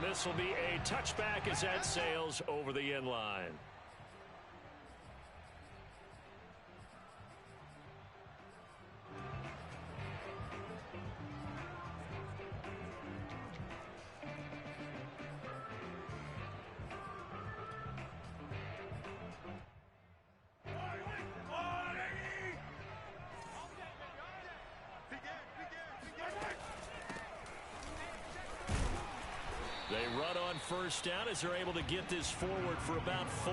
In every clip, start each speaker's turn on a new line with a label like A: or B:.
A: And this will be a touchback as that sails over the end line. They run on first down as they're able to get this forward for about 4.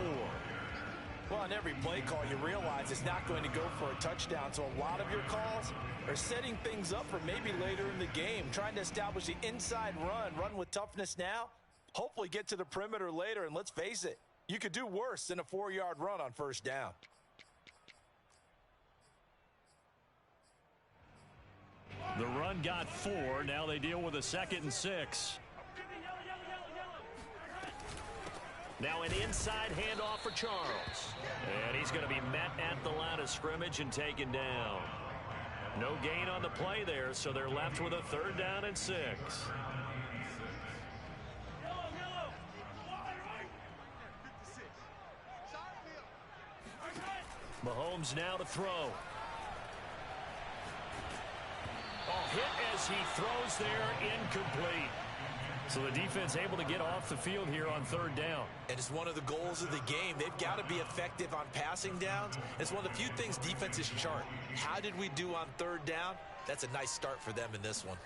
B: Well, on every play call, you realize it's not going to go for a touchdown. So a lot of your calls are setting things up for maybe later in the game, trying to establish the inside run with toughness now, hopefully get to the perimeter later. And let's face it, you could do worse than a 4-yard run on first down.
A: The run got 4. Now they deal with a 2nd and 6. Now an inside handoff for Charles. And he's going to be met at the line of scrimmage and taken down. No gain on the play there, so they're left with a 3rd down and 6. Mahomes now to throw. Hit as he throws there, incomplete. So the defense able to get off the field here on 3rd down.
B: And it's one of the goals of the game. They've got to be effective on passing downs. It's one of the few things defenses chart. How did we do on 3rd down? That's a nice start for them in this one.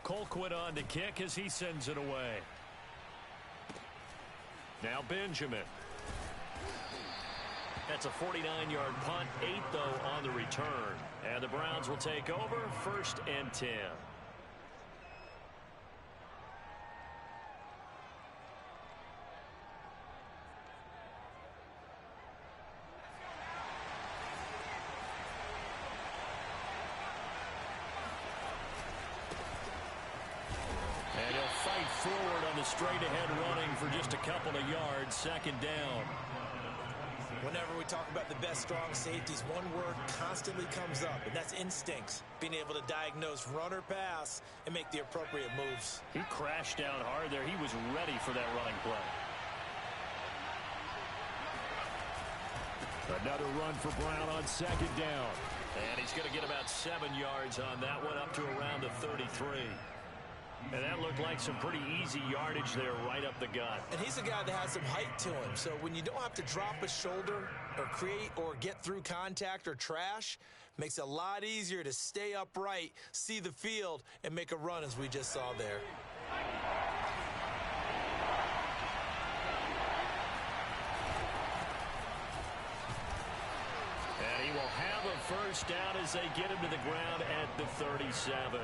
A: Colquitt on to kick as he sends it away. Now Benjamin. That's a 49-yard punt, 8 though on the return. And the Browns will take over 1st and 10. And he'll fight forward on the straight-ahead running for just a couple of yards, 2nd down.
B: Whenever we talk about the best strong safeties, one word constantly comes up, and that's instincts. Being able to diagnose run or pass and make the appropriate moves.
A: He crashed down hard there. He was ready for that running play. Another run for Brown on 2nd down. And he's going to get about 7 yards on that one, up to around the 33. And that looked like some pretty easy yardage there right up the gut.
B: And he's a guy that has some height to him. So when you don't have to drop a shoulder or create or get through contact or trash, makes it a lot easier to stay upright, see the field, and make a run as we just saw there.
A: And he will have a 1st down as they get him to the ground at the 37.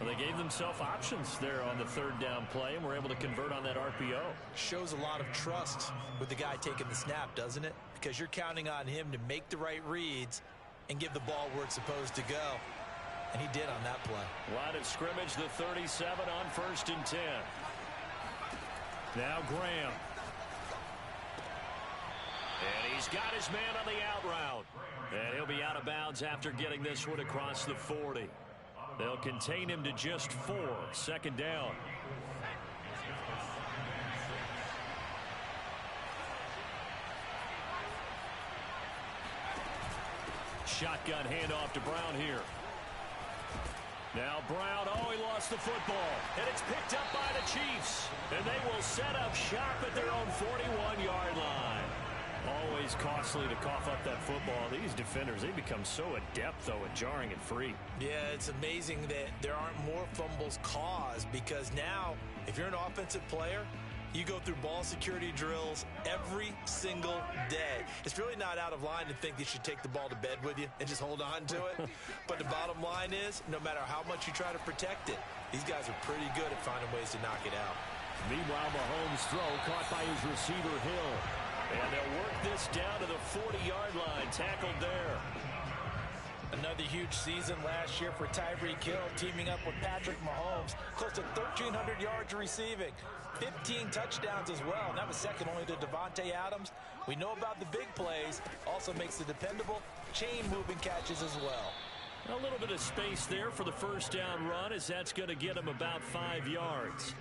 A: Well, they gave themselves options there on the 3rd down play and were able to convert on that RPO.
B: Shows a lot of trust with the guy taking the snap, doesn't it? Because you're counting on him to make the right reads and give the ball where it's supposed to go. And he did on that play.
A: Line of scrimmage, the 37 on 1st and 10. Now Graham. And he's got his man on the out route. And he'll be out of bounds after getting this one across the 40. They'll contain him to just 4. 2nd down. Shotgun handoff to Brown here. Now Brown, he lost the football. And it's picked up by the Chiefs. And they will set up shop at their own 41-yard line. Always costly to cough up that football. These defenders, they become so adept, though, at jarring it free.
B: Yeah, it's amazing that there aren't more fumbles caused because now, if you're an offensive player, you go through ball security drills every single day. It's really not out of line to think you should take the ball to bed with you and just hold on to it. But the bottom line is, no matter how much you try to protect it, these guys are pretty good at finding ways to knock it out.
A: Meanwhile, Mahomes' throw caught by his receiver, Hill. And they'll work this down to the 40-yard line, tackled there.
B: Another huge season last year for Tyreek Hill, teaming up with Patrick Mahomes. Close to 1,300 yards receiving, 15 touchdowns as well. And that was second only to Devontae Adams. We know about the big plays, also makes the dependable chain-moving catches as well.
A: A little bit of space there for the first down run, as that's going to get him about 5 yards.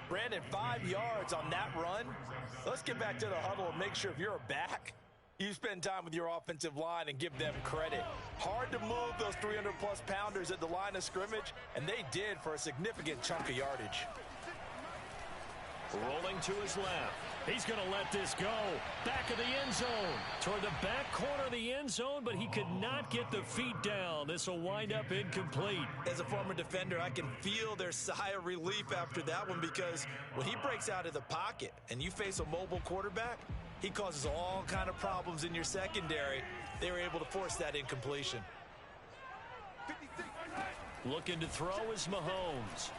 B: Brandon, 5 yards on that run. Let's get back to the huddle and make sure if you're a back, you spend time with your offensive line and give them credit. Hard to move those 300-plus pounders at the line of scrimmage, and they did for a significant chunk of yardage.
A: Rolling to his left. He's going to let this go. Back of the end zone. Toward the back corner of the end zone, but he could not get the feet down. This will wind up incomplete.
B: As a former defender, I can feel their sigh of relief after that one, because when he breaks out of the pocket and you face a mobile quarterback, he causes all kind of problems in your secondary. They were able to force that incompletion.
A: Looking to throw is Mahomes.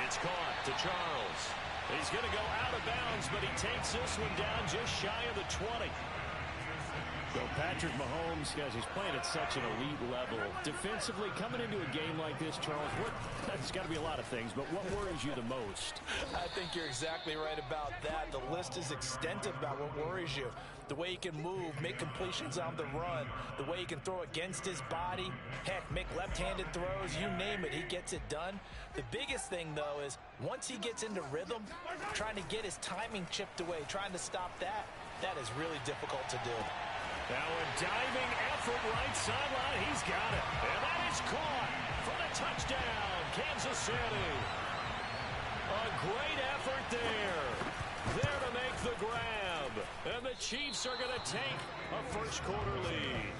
A: It's caught to Charles. He's going to go out of bounds, but he takes this one down just shy of the 20.
C: So Patrick Mahomes, guys, he's playing at such an elite level. Defensively, coming into a game like this, Charles, there's got to be a lot of things, but what worries you the most?
B: I think you're exactly right about that. The list is extensive about what worries you. The way he can move, make completions on the run, the way he can throw against his body, heck, make left-handed throws, you name it, he gets it done. The biggest thing, though, is once he gets into rhythm, trying to get his timing chipped away, trying to stop that, that is really difficult to do.
A: Now a diving effort right sideline. He's got it. And that is caught for the touchdown, Kansas City. A great effort there. There to make the grab. And the Chiefs are going to take a first quarter lead.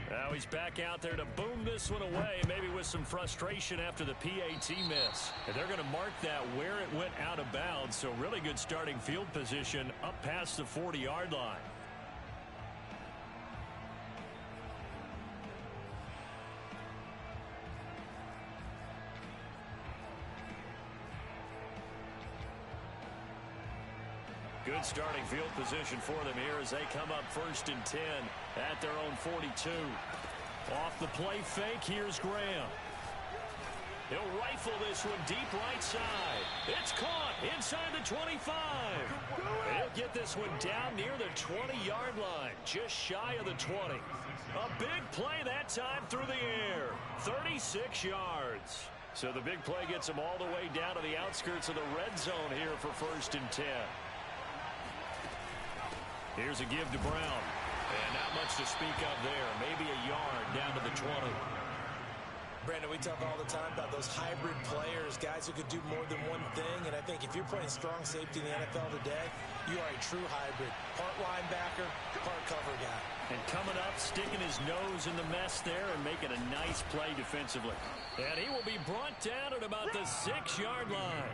A: Now he's back out there to boom this one away, maybe with some frustration after the PAT miss. And they're going to mark that where it went out of bounds, so really good starting field position up past the 40-yard line. Good starting field position for them here as they come up 1st and 10 at their own 42. Off the play fake, here's Graham. He'll rifle this one deep right side. It's caught inside the 25. He'll get this one down near the 20-yard line, just shy of the 20. A big play that time through the air, 36 yards. So the big play gets him all the way down to the outskirts of the red zone here for 1st and 10. Here's a give to Brown. And not much to speak of there. Maybe a yard down to the 20.
B: Brandon, we talk all the time about those hybrid players, guys who could do more than one thing. And I think if you're playing strong safety in the NFL today, you are a true hybrid. Part linebacker, part cover guy.
A: And coming up, sticking his nose in the mess there and making a nice play defensively. And he will be brought down at about the 6-yard line.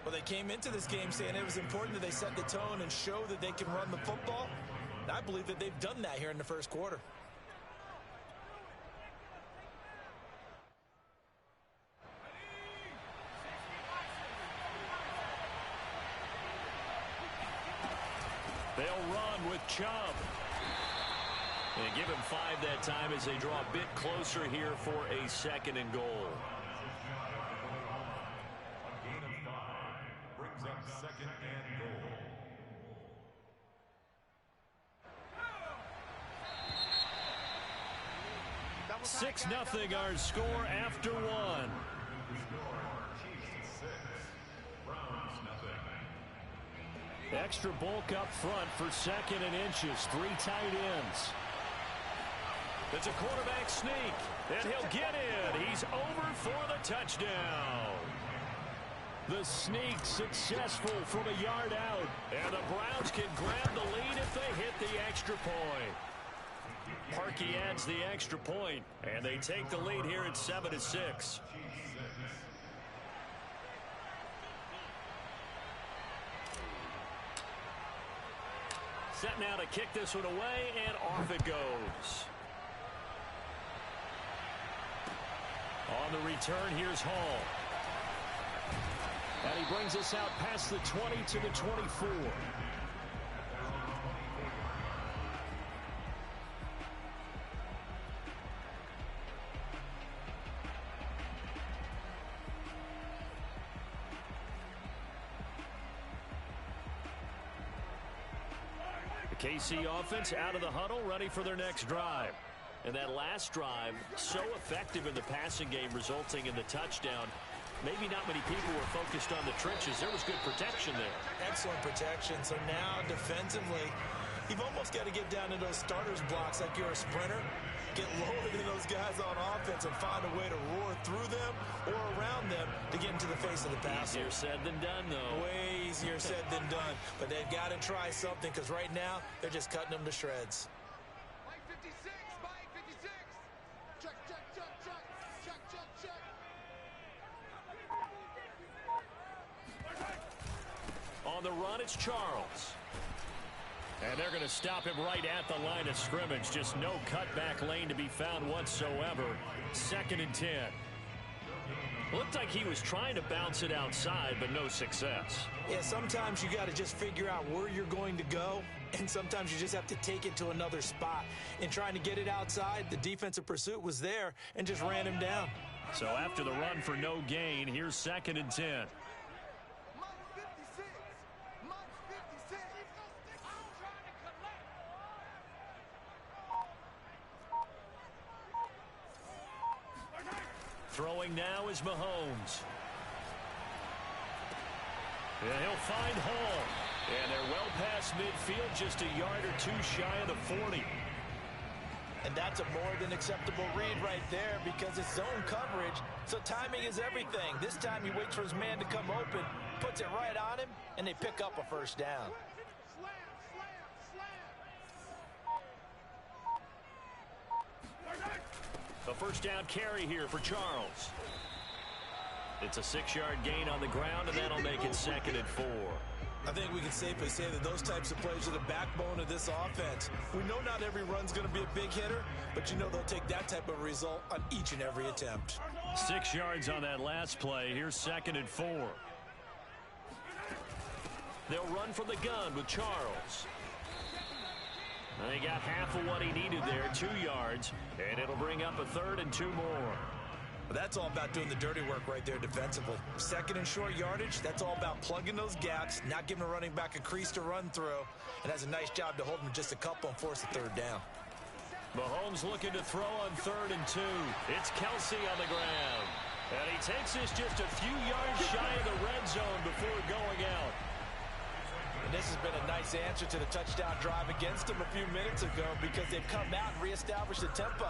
B: Well, they came into this game saying it was important that they set the tone and show that they can run the football. And I believe that they've done that here in the first quarter.
A: They'll run with Chubb. And give him 5 that time as they draw a bit closer here for a 2nd and goal.
D: Brings up 2nd and goal.
A: Six nothing our score after one. Extra bulk up front for 2nd and inches. 3 tight ends. It's a quarterback sneak, and he'll get in. He's over for the touchdown. The sneak successful from a yard out. And the Browns can grab the lead if they hit the extra point. Parkey adds the extra point, and they take the lead here at 7-6. Set now to kick this one away, and off it goes. On the return, here's Hall. And he brings us out past the 20 to the 24.
C: KC offense out of the huddle, ready for their next drive. And that last drive, so effective in the passing game, resulting in the touchdown. Maybe not many people were focused on the trenches. There was good protection there.
B: Excellent protection. So now defensively, you've almost got to get down to those starters blocks like you're a sprinter. Get lower than those guys on offense and find a way to roar through them or around them to get into the face of the passer.
C: Easier said than done, though.
B: Way easier said than done. But they've got to try something because right now they're just cutting them to shreds.
E: Mike 56, Mike 56. Check, check, check, check, check, check, check.
C: On the run, it's Charles. And they're going to stop him right at the line of scrimmage. Just no cutback lane to be found whatsoever. 2nd and 10. Looked like he was trying to bounce it outside, but no success.
B: Yeah, sometimes you got to just figure out where you're going to go, and sometimes you just have to take it to another spot. In trying to get it outside, the defensive pursuit was there and just ran him down.
C: So after the run for no gain, here's 2nd and 10.
E: Mike 56, Mike 56.
C: Throwing now is Mahomes. And he'll find Hall. And they're well past midfield, just a yard or two shy of the 40.
B: And that's a more than acceptable read right there because it's zone coverage, so timing is everything. This time he waits for his man to come open, puts it right on him, and they pick up a first down.
E: Slam, slam, slam.
C: A first down carry here for Charles. It's a 6-yard gain on the ground, and that'll make it 2nd and 4.
B: I think we can safely say that those types of plays are the backbone of this offense. We know not every run's going to be a big hitter, but you know they'll take that type of result on each and every attempt.
C: 6 yards on that last play. Here's 2nd and 4. They'll run from the gun with Charles. And they got half of what he needed there, 2 yards, and it'll bring up a 3rd and 2 more.
B: But that's all about doing the dirty work right there defensively. 2nd and short yardage, that's all about plugging those gaps, not giving a running back a crease to run through, and has a nice job to hold him just a couple and force a 3rd down.
C: Mahomes looking to throw on 3rd and 2. It's Kelce on the ground. And he takes this just a few yards shy of the red zone before going out.
B: And this has been a nice answer to the touchdown drive against them a few minutes ago because they've come out and reestablished the tempo.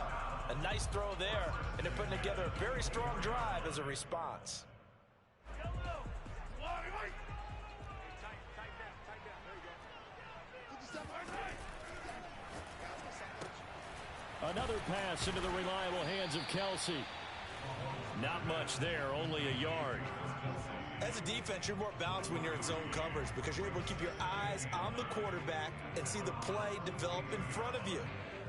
B: A nice throw there, and they're putting together a very strong drive as a response.
C: Another pass into the reliable hands of Kelce. Not much there, only a yard.
B: As a defense, you're more balanced when you're in zone coverage because you're able to keep your eyes on the quarterback and see the play develop in front of you.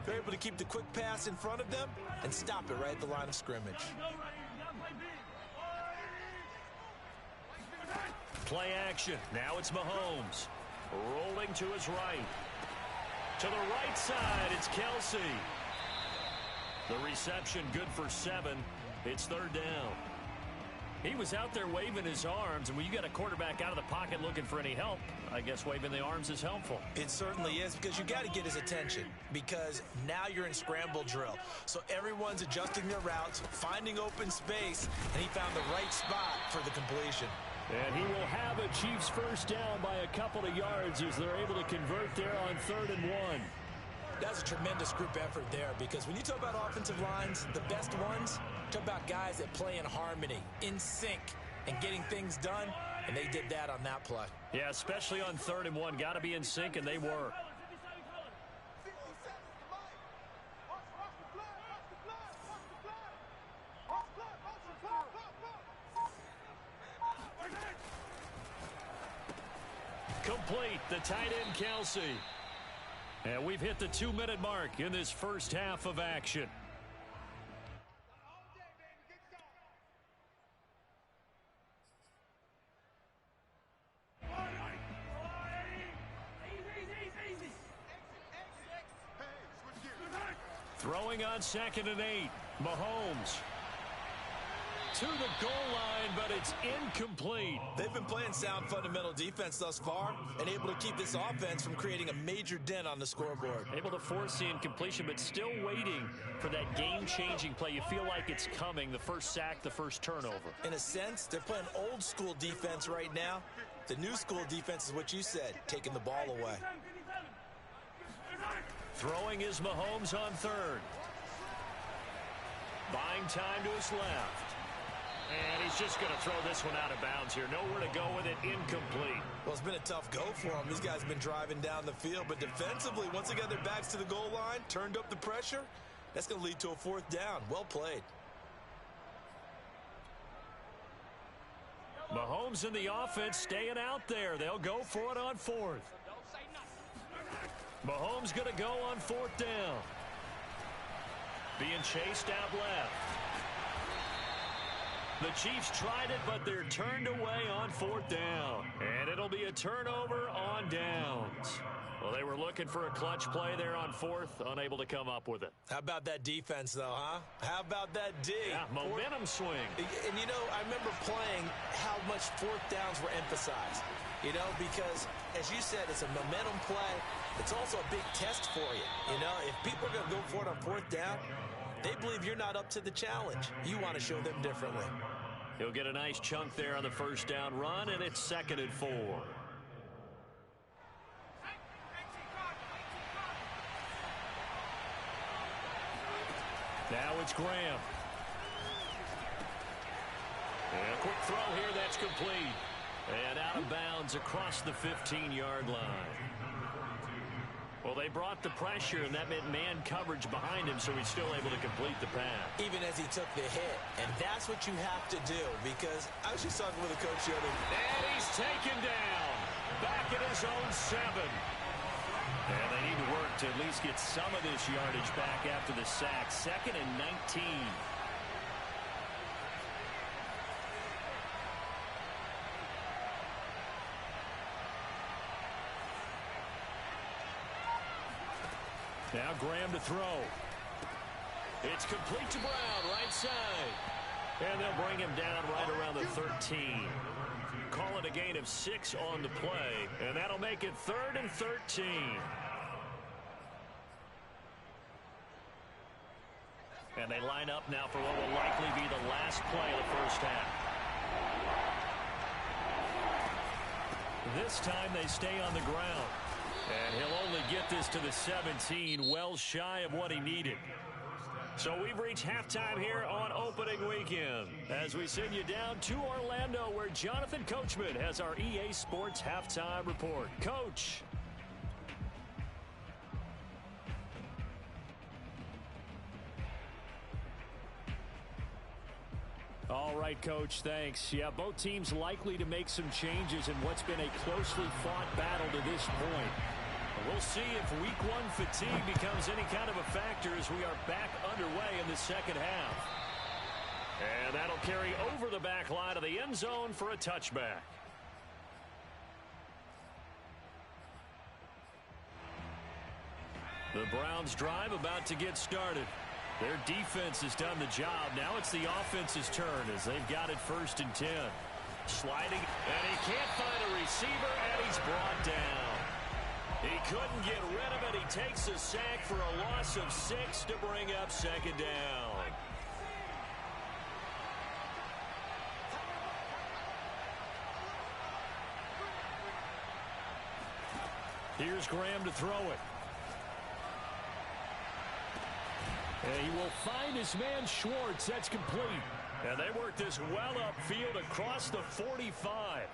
B: They're able to keep the quick pass in front of them and stop it right at the line of scrimmage.
C: Play action. Now it's Mahomes. Rolling to his right. To the right side, it's Kelce. The reception good for 7. It's 3rd down. He was out there waving his arms, and when you got a quarterback out of the pocket looking for any help, I guess waving the arms is helpful.
B: It certainly is because you got to get his attention because now you're in scramble drill. So everyone's adjusting their routes, finding open space, and he found the right spot for the completion.
C: And he will have a Chiefs first down by a couple of yards as they're able to convert there on 3rd and 1.
B: That's a tremendous group effort there because when you talk about offensive lines, the best ones, talk about guys that play in harmony, in sync, and getting things done, and they did that on that play.
C: Yeah, especially on 3rd and 1. Got to be in sync, and they were. Complete, the tight end Kelce. And we've hit the 2-minute mark in this first half of action. Throwing on 2nd and 8. Mahomes.
A: to the goal line, but it's incomplete.
B: They've been playing sound fundamental defense thus far and able to keep this offense from creating a major dent on the scoreboard.
A: Able to force the incompletion, but still waiting for that game-changing play. You feel like it's coming, the first sack, the first turnover.
B: In a sense, they're playing old school defense right now. The new school defense is what you said, taking the ball away.
A: Throwing is Mahomes on third. Buying time to his left. And he's just going to throw this one out of bounds here. Nowhere to go with it. Incomplete.
B: Well, it's been a tough go for them. These guys have been driving down the field, but defensively, once they got their backs to the goal line, turned up the pressure, that's going to lead to a fourth down. Well played.
A: Mahomes and the offense staying out there. They'll go for it on fourth. Mahomes going to go on fourth down. Being chased out left. The Chiefs tried it, but they're turned away on fourth down. And it'll be a turnover on downs. Well, they were looking for a clutch play there on fourth, unable to come up with it.
B: How about that defense, though, huh? How about that D?
A: Yeah, momentum swing.
B: And, you know, I remember playing how much fourth downs were emphasized. You know, because, as you said, it's a momentum play. It's also a big test for you. You know, if people are going to go for it on fourth down, they believe you're not up to the challenge. You want to show them differently.
A: He'll get a nice chunk there on the first down run, and it's 2nd and 4. Now it's Graham. And a quick throw here, that's complete. And out of bounds across the 15-yard line. Well, they brought the pressure, and that meant man coverage behind him, so he's still able to complete the pass.
B: Even as he took the hit. And that's what you have to do, because I was just talking with a coach the other day.
A: And he's taken down. Back at his own 7. And they need to work to at least get some of this yardage back after the sack. 2nd and 19. Now Graham to throw. It's complete to Brown, right side. And they'll bring him down right around the 13. Call it a gain of 6 on the play. And that'll make it 3rd and 13. And they line up now for what will likely be the last play of the first half. This time they stay on the ground. And he'll only get this to the 17, well shy of what he needed. So we've reached halftime here on opening weekend as we send you down to Orlando, where Jonathan Coachman has our EA Sports halftime report. Coach. All right, Coach, thanks. Yeah, both teams likely to make some changes in what's been a closely fought battle to this point. We'll see if week 1 fatigue becomes any kind of a factor as we are back underway in the second half. And that'll carry over the back line of the end zone for a touchback. The Browns drive about to get started. Their defense has done the job. Now it's the offense's turn as they've got it 1st and 10. Sliding, and he can't find a receiver, and he's brought down. He couldn't get rid of it. He takes a sack for a loss of 6 to bring up 2nd down. Here's Graham to throw it. And he will find his man Schwartz. That's complete. And they work this well upfield across the 45.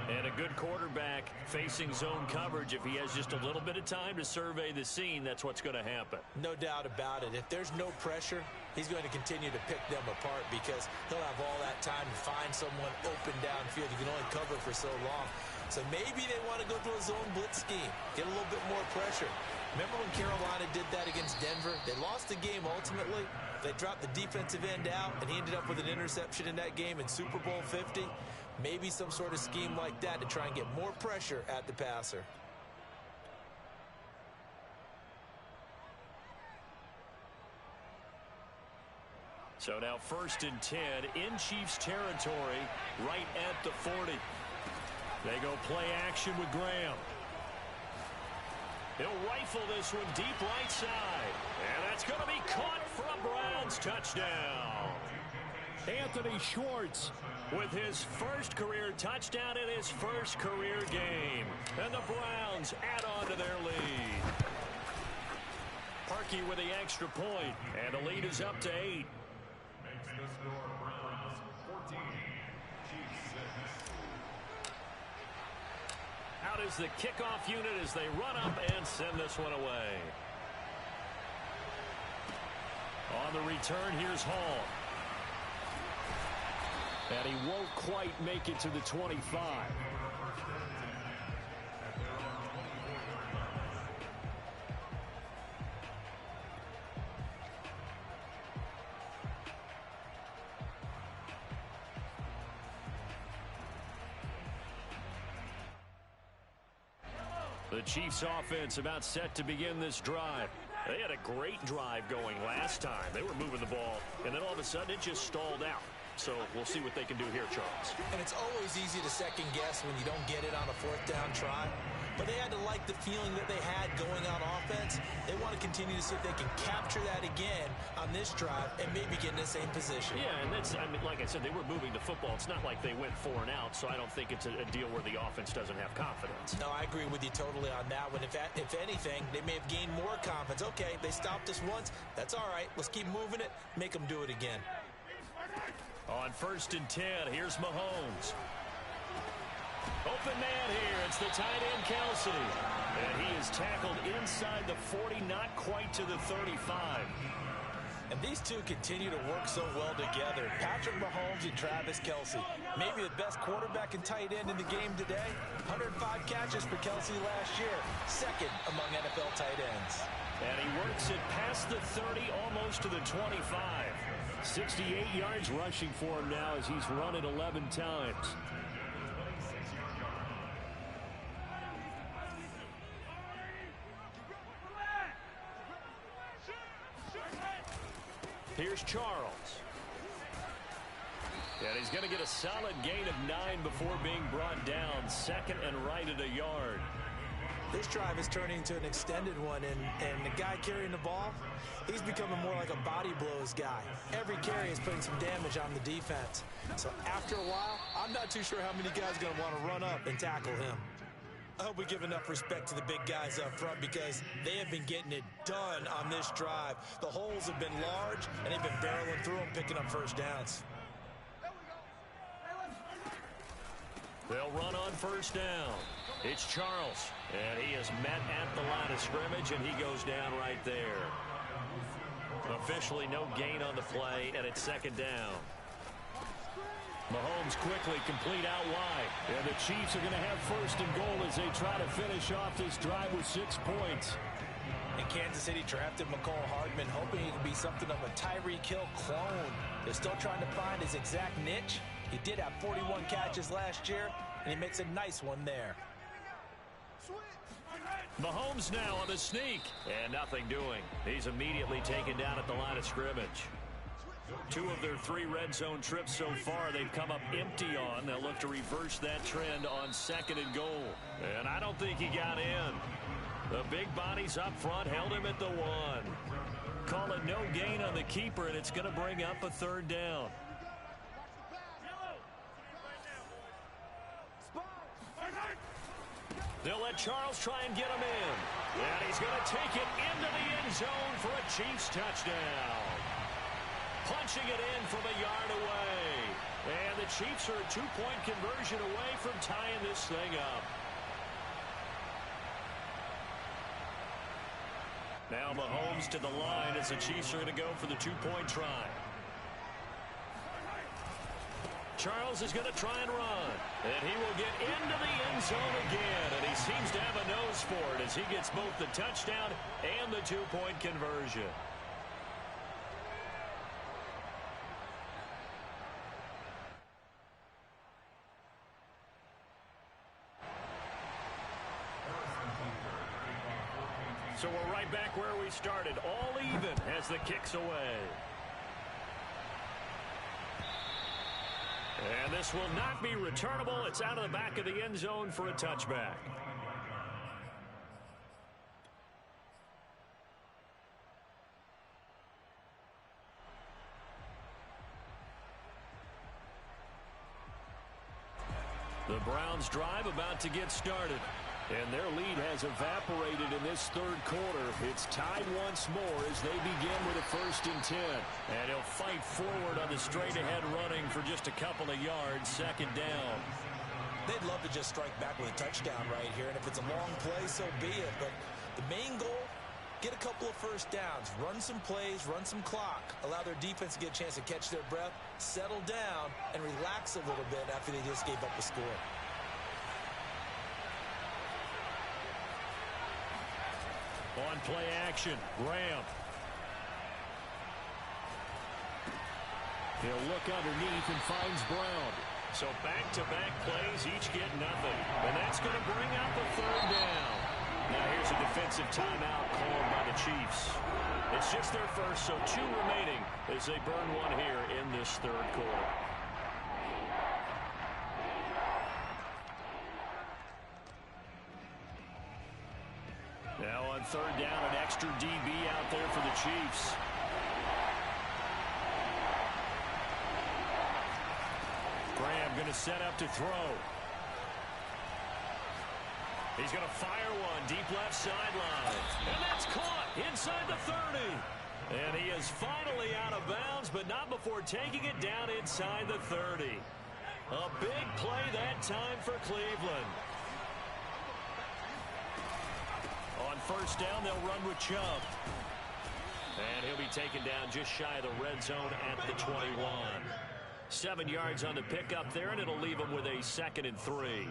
A: And a good quarterback facing zone coverage. If he has just a little bit of time to survey the scene, that's what's going to happen.
B: No doubt about it. If there's no pressure, he's going to continue to pick them apart because he'll have all that time to find someone open downfield. You can only cover for so long. So maybe they want to go to a zone blitz scheme, get a little bit more pressure. Remember when Carolina did that against Denver? They lost the game ultimately. They dropped the defensive end out, and he ended up with an interception in that game in Super Bowl 50. Maybe some sort of scheme like that to try and get more pressure at the passer.
A: So now 1st and 10 in Chiefs territory, right at the 40. They go play action with Graham. He'll rifle this one deep right side. And that's going to be caught for a Browns touchdown. Anthony Schwartz with his first career touchdown in his first career game. And the Browns add on to their lead. Parkey with the extra point, and the lead is up to 8.
D: Makes the score Browns 14, Chiefs 6.
A: Out is the kickoff unit as they run up and send this one away. On the return, here's Hall. And he won't quite make it to the 25. The Chiefs offense about set to begin this drive. They had a great drive going last time. They were moving the ball, and then all of a sudden it just stalled out. So we'll see what they can do here, Charles.
B: And it's always easy to second guess when you don't get it on a 4th down try. But they had to like the feeling that they had going on offense. They want to continue to see if they can capture that again on this drive and maybe get in the same position.
A: Yeah, and that's, I mean, like I said, they were moving the football. It's not like they went 4 and out, so I don't think it's a deal where the offense doesn't have confidence.
B: No, I agree with you totally on that one. If anything, they may have gained more confidence. Okay, they stopped us once. That's all right. Let's keep moving it. Make them do it again.
A: On 1st and 10, here's Mahomes. Open man here. It's the tight end, Kelce. And he is tackled inside the 40, not quite to the 35.
B: And these two continue to work so well together. Patrick Mahomes and Travis Kelce. Maybe the best quarterback and tight end in the game today. 105 catches for Kelce last year. 2nd among NFL tight ends.
A: And he works it past the 30, almost to the 25. 68 yards rushing for him now as he's run it 11 times. Here's Charles. And he's going to get a solid gain of 9 before being brought down. 2nd and right at a yard.
B: This drive is turning into an extended one, and the guy carrying the ball, he's becoming more like a body blows guy. Every carry is putting some damage on the defense. So after a while, I'm not too sure how many guys are going to want to run up and tackle him. I hope we give enough respect to the big guys up front because they have been getting it done on this drive. The holes have been large, and they've been barreling through them, picking up 1st downs.
A: They'll run on 1st down. It's Charles, and he is met at the line of scrimmage, and he goes down right there. Officially no gain on the play, and it's 2nd down. Mahomes quickly complete out wide. And the Chiefs are going to have 1st and goal as they try to finish off this drive with 6 points.
B: And Kansas City drafted Mecole Hardman, hoping he could be something of a Tyreek Hill clone. They're still trying to find his exact niche. He did have 41 catches last year, and he makes a nice one there.
A: Mahomes now on the sneak, and nothing doing. He's immediately taken down at the line of scrimmage. 2 of their 3 red zone trips so far they've come up empty on. They'll look to reverse that trend on 2nd and goal. And I don't think he got in. The big bodies up front held him at the 1. Call it no gain on the keeper, and it's going to bring up a 3rd down. They'll let Charles try and get him in. And he's going to take it into the end zone for a Chiefs touchdown. Punching it in from a yard away. And the Chiefs are a 2-point conversion away from tying this thing up. Now Mahomes to the line as the Chiefs are going to go for the 2-point try. Charles is going to try and run. And he will get into the end zone again. And he seems to have a nose for it as he gets both the touchdown and the 2-point conversion. So we're right back where we started, all even as the kick's away. And this will not be returnable. It's out of the back of the end zone for a touchback. The Browns drive about to get started. And their lead has evaporated in this third quarter. It's tied once more as they begin with a 1st and 10. And he'll fight forward on the straight-ahead running for just a couple of yards, 2nd down.
B: They'd love to just strike back with a touchdown right here. And if it's a long play, so be it. But the main goal, get a couple of 1st downs, run some plays, run some clock, allow their defense to get a chance to catch their breath, settle down, and relax a little bit after they just gave up the score.
A: On play action, Graham. He'll look underneath and finds Brown. So back-to-back plays, each get nothing. And that's going to bring out the 3rd down. Now here's a defensive timeout called by the Chiefs. It's just their first, so 2 remaining as they burn one here in this 3rd quarter. Now on 3rd down, an extra DB out there for the Chiefs. Graham going to set up to throw. He's going to fire one deep left sideline. And that's caught inside the 30. And he is finally out of bounds, but not before taking it down inside the 30. A big play that time for Cleveland. On 1st down, they'll run with Chubb. And he'll be taken down just shy of the red zone at the 21. 7 yards on the pickup there, and it'll leave him with a 2nd and 3.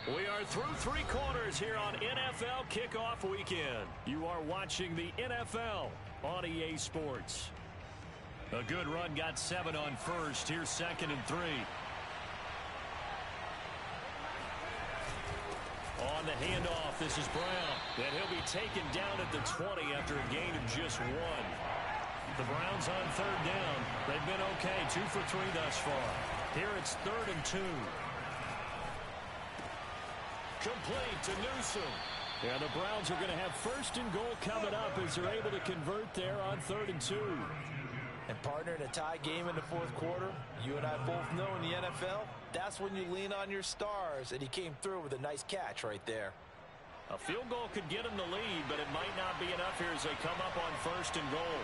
A: We are through 3 quarters here on NFL Kickoff Weekend. You are watching the NFL on EA Sports. A good run, got 7 on 1st. Here's 2nd and 3. On the handoff, this is Brown. And he'll be taken down at the 20 after a gain of just 1. The Browns on 3rd down. They've been okay, 2 for 3 thus far. Here it's 3rd and 2. Complete to Newsom. Yeah, the Browns are going to have 1st and goal coming up as they're able to convert there on 3rd and 2.
B: And partner, in a tie game in the 4th quarter, you and I both know in the NFL, that's when you lean on your stars, and he came through with a nice catch right there.
A: A field goal could get him the lead, but it might not be enough here as they come up on 1st and goal.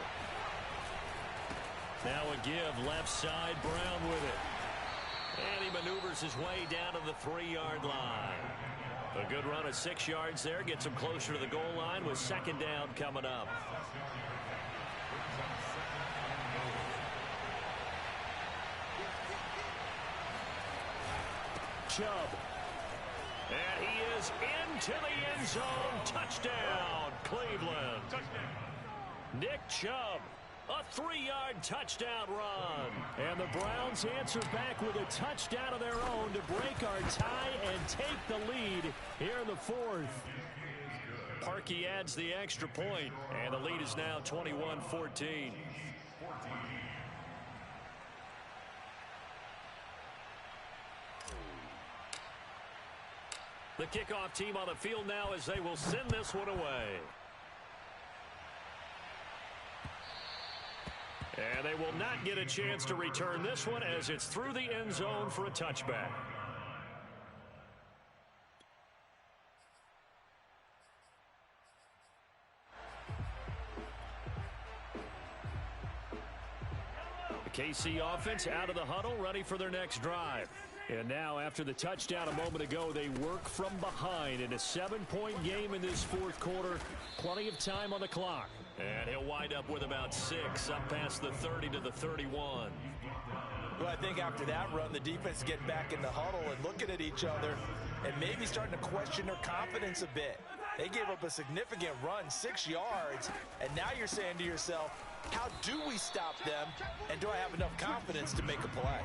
A: Now a give, left side, Brown with it. And he maneuvers his way down to the 3-yard line. A good run of 6 yards there, gets him closer to the goal line with 2nd down coming up. Chubb. And he is into the end zone. Touchdown, Cleveland. Nick Chubb. A 3-yard touchdown run. And the Browns answer back with a touchdown of their own to break our tie and take the lead here in the 4th. Parkey adds the extra point, and the lead is now 21-14. The kickoff team on the field now as they will send this one away. And they will not get a chance to return this one as it's through the end zone for a touchback. The KC offense out of the huddle, ready for their next drive. And now, after the touchdown a moment ago, they work from behind in a 7-point game in this 4th quarter. Plenty of time on the clock. And he'll wind up with about 6 up past the 30 to the 31.
B: Well, I think after that run, the defense is getting back in the huddle and looking at each other and maybe starting to question their confidence a bit. They gave up a significant run, 6 yards, and now you're saying to yourself, how do we stop them, and do I have enough confidence to make a play?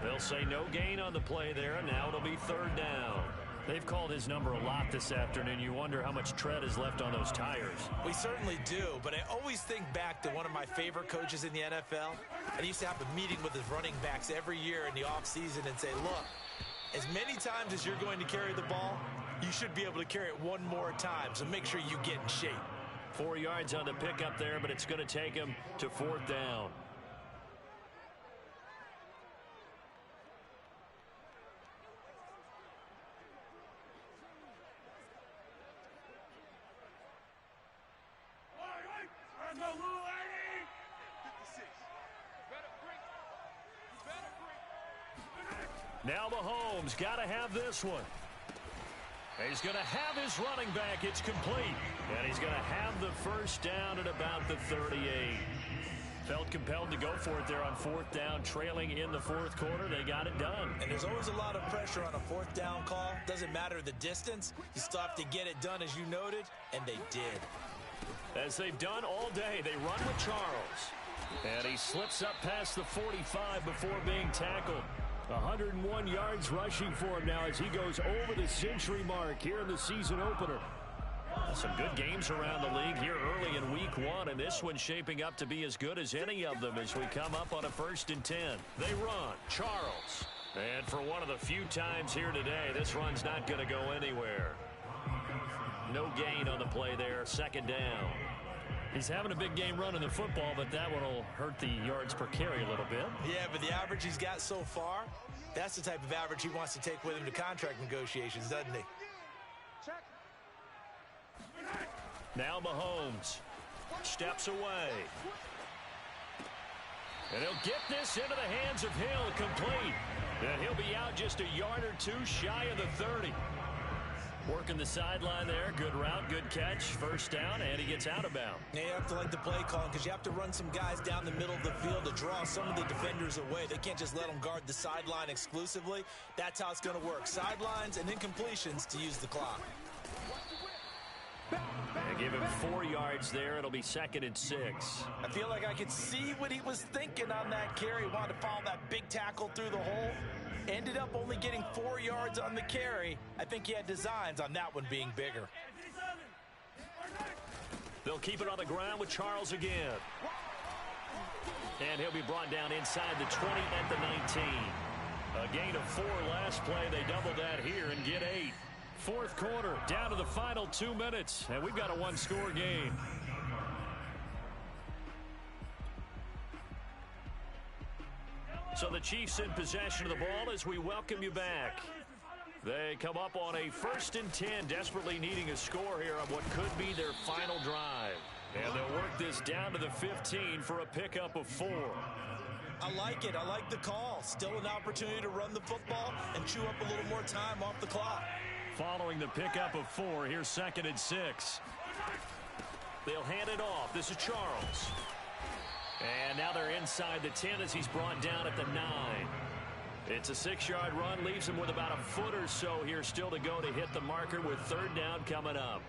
A: They'll say no gain on the play there, and now it'll be 3rd down.
C: They've called his number a lot this afternoon. You wonder how much tread is left on those tires.
B: We certainly do, but I always think back to one of my favorite coaches in the NFL. And he used to have a meeting with his running backs every year in the offseason and say, look, as many times as you're going to carry the ball, you should be able to carry it one more time, so make sure you get in shape.
C: 4 yards on the pickup there, but it's going to take him to 4th down. Now Mahomes got to have this one. He's going to have his running back. It's complete. And he's going to have the first down at about the 38. Felt compelled to go for it there on 4th down, trailing in the 4th quarter. They got it done.
B: And there's always a lot of pressure on a 4th down call. Doesn't matter the distance. You still have to get it done, as you noted, and they did.
C: As they've done all day, they run with Charles. And he slips up past the 45 before being tackled. 101 yards rushing for him now as he goes over the century mark here in the season opener. Some good games around the league here early in week 1, and this one's shaping up to be as good as any of them as we come up on a 1st and 10. They run. Charles. And for one of the few times here today, this run's not going to go anywhere. No gain on the play there. 2nd down. He's having a big game running the football, but that one will hurt the yards per carry a little bit.
B: Yeah, but the average he's got so far, that's the type of average he wants to take with him to contract negotiations, doesn't he?
C: Now Mahomes steps away. And he'll get this into the hands of Hill, complete. And he'll be out just a yard or two shy of the 30. Working the sideline there. Good route, good catch. 1st down, and he gets out of bounds.
B: Yeah, you have to like the play call because you have to run some guys down the middle of the field to draw some of the defenders away. They can't just let them guard the sideline exclusively. That's how it's going to work. Sidelines and incompletions to use the clock.
C: They give him 4 yards there. It'll be 2nd and 6.
B: I feel like I could see what he was thinking on that carry. He wanted to follow that big tackle through the hole. Ended up only getting 4 yards on the carry. I think he had designs on that one being bigger.
C: They'll keep it on the ground with Charles again. And he'll be brought down inside the 20 at the 19. A gain of 4 last play. They double that here and get 8. 4th quarter, down to the final 2 minutes. And we've got a 1-score game. So the Chiefs in possession of the ball as we welcome you back. They come up on a 1st and 10, desperately needing a score here on what could be their final drive. And they'll work this down to the 15 for a pickup of 4.
B: I like it. I like the call. Still an opportunity to run the football and chew up a little more time off the clock.
C: Following the pickup of 4, here's 2nd and 6. They'll hand it off. This is Charles. And now they're inside the 10 as he's brought down at the 9. It's a 6-yard run, leaves him with about a foot or so here still to go to hit the marker with 3rd down coming up.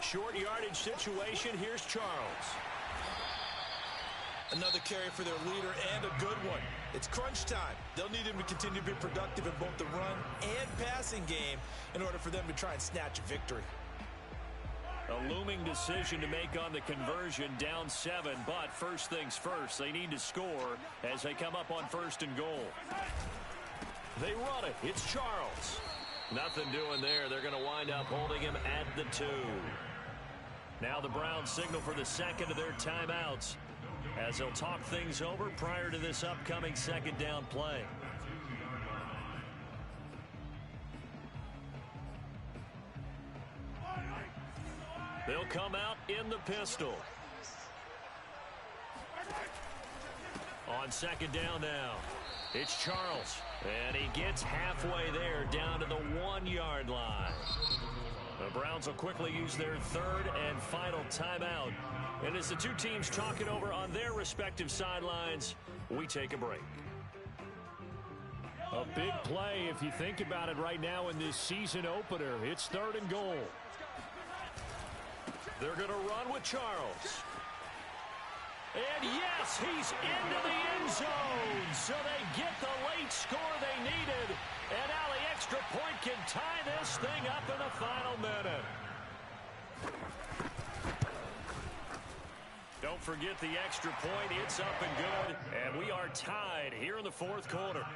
C: Short yardage situation. Here's Charles.
B: Another carry for their leader and a good one. It's crunch time. They'll need him to continue to be productive in both the run and passing game in order for them to try and snatch a victory.
C: A looming decision to make on the conversion, down 7, but first things first, they need to score as they come up on 1st and goal. They run it. It's Charles. Nothing doing there. They're going to wind up holding him at the 2. Now the Browns signal for the 2nd of their timeouts as they'll talk things over prior to this upcoming 2nd down play. They'll come out in the pistol. On 2nd down now, it's Charles. And he gets halfway there down to the 1-yard line. The Browns will quickly use their 3rd and final timeout. And as the two teams talk it over on their respective sidelines, we take a break. A big play if you think about it right now in this season opener. It's 3rd and goal.
A: They're going to run with Charles. And yes, he's into the end zone. So they get the late score they needed. And now the extra point can tie this thing up in the final minute. Don't forget the extra point. It's up and good. And we are tied here in the fourth quarter.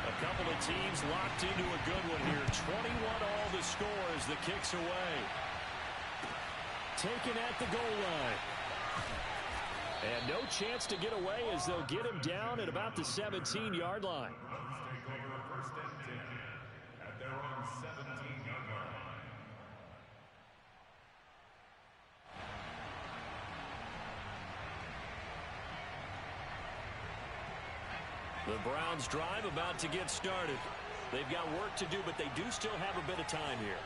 A: A couple of teams locked into a good one here. 21-all the score as the kick's away. Taken at the goal line. And no chance to get away as they'll get him down at about the 17-yard line.
D: Take over first and 10 at their own 17-yard line.
A: The Browns drive about to get started. They've got work to do, but they do still have a bit of time here.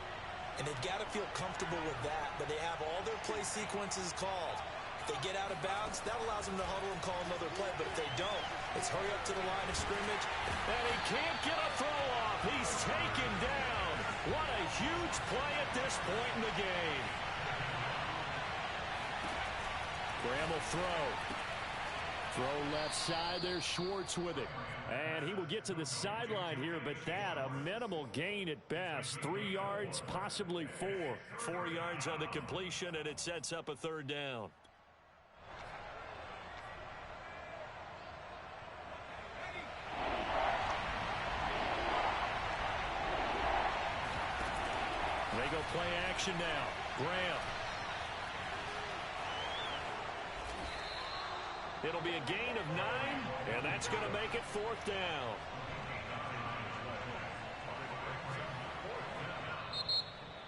B: And they've got to feel comfortable with that they have all their play sequences called. If they get out of bounds, that allows them to huddle and call another play. But if they don't, it's hurry up to the line of scrimmage.
A: And he can't get a throw off. He's taken down. What a huge play at this point in the game. Graham will throw. Throw left side. There's Schwartz with it. And he will get to the sideline here, but that a minimal gain at best. 3 yards, possibly 4. 4 yards on the completion, and it sets up a third down. They go play action now. Graham. It'll be a gain of 9, and that's going to make it fourth down.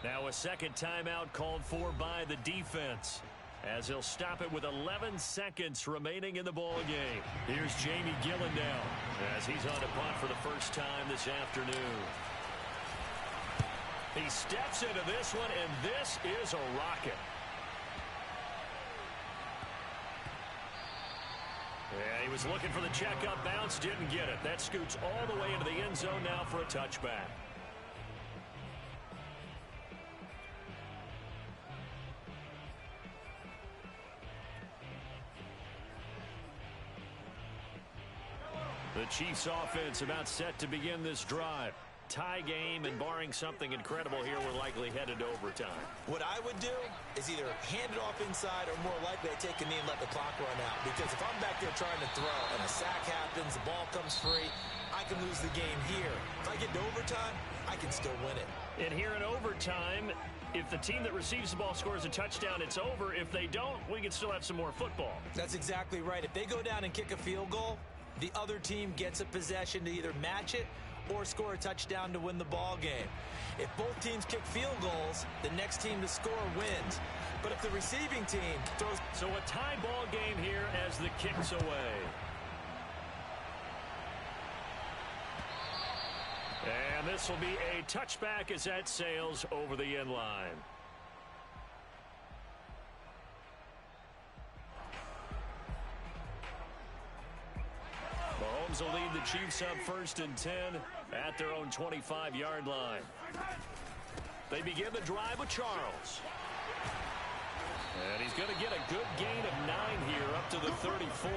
A: Now a second timeout called for by the defense, as he'll stop it with 11 seconds remaining in the ball game. Here's Jamie Gillen now, as he's on to punt for the first time this afternoon. He steps into this one, and this is a rocket. Yeah, he was looking for the checkup bounce, didn't get it. That scoots all the way into the end zone now for a touchback. The Chiefs offense about set to begin this drive. Tie game, and barring something incredible here, we're likely headed to overtime.
B: What I would do is either hand it off inside or more likely I take a knee and let the clock run out. Because if I'm back there trying to throw and a sack happens, the ball comes free, I can lose the game here. If I get to overtime, I can still win it.
A: And here in overtime, if the team that receives the ball scores a touchdown, it's over. If they don't, we can still have some more football.
B: That's exactly right. If they go down and kick a field goal, the other team gets a possession to either match it or score a touchdown to win the ball game. If both teams kick field goals, the next team to score wins. But if the receiving team throws...
A: So a tie ball game here as the kick's away. And this will be a touchback as that sails over the end line. Mahomes will lead the Chiefs up 1st and 10 at their own 25-yard line. They begin the drive with Charles. And he's going to get a good gain of 9 here up to the 34.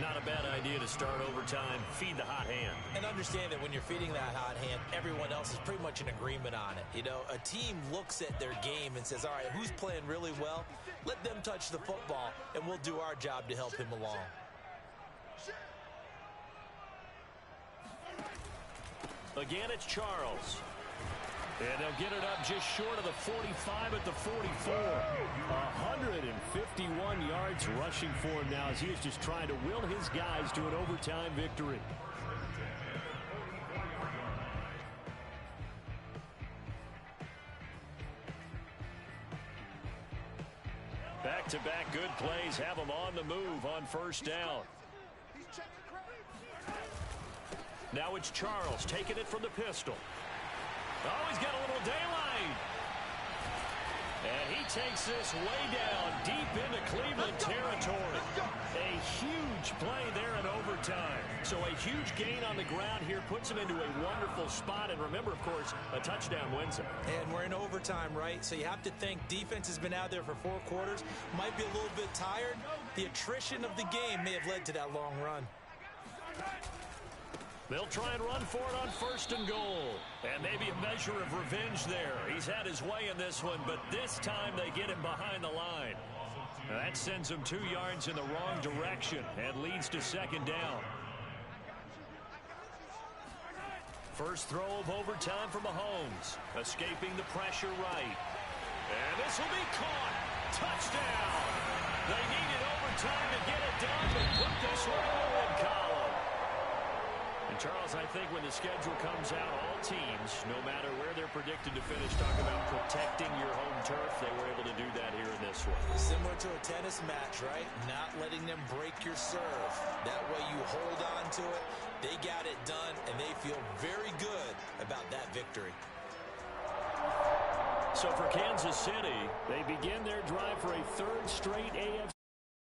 A: Not a bad idea to start overtime. Feed the hot hand.
B: And understand that when you're feeding that hot hand, everyone else is pretty much in agreement on it. You know, a team looks at their game and says, all right, who's playing really well? Let them touch the football, and we'll do our job to help him along.
A: Again, it's Charles. And they'll get it up just short of the 45 at the 44. 151 yards rushing for him now as he is just trying to will his guys to an overtime victory. Back-to-back good plays have him on the move on first down. Now it's Charles taking it from the pistol. Oh, he's got a little daylight. And he takes this way down deep into Cleveland territory. A huge play there in overtime. So a huge gain on the ground here puts him into a wonderful spot. And remember, of course, a touchdown wins him.
B: And we're in overtime, right? So you have to think defense has been out there for 4 quarters. Might be a little bit tired. The attrition of the game may have led to that long run.
A: They'll try and run for it on 1st and goal. And maybe a measure of revenge there. He's had his way in this one, but this time they get him behind the line. That sends him 2 yards in the wrong direction and leads to 2nd down. First throw of overtime for Mahomes. Escaping the pressure right. And this will be caught. Touchdown. They needed overtime to get it done, but put this one in the win column. And Charles, I think when the schedule comes out, all teams, no matter where they're predicted to finish, talk about protecting your home turf. They were able to do that here in this one.
B: Similar to a tennis match, right? Not letting them break your serve. That way you hold on to it. They got it done, and they feel very good about that victory. So for Kansas City, they begin their drive for a 3rd straight AFC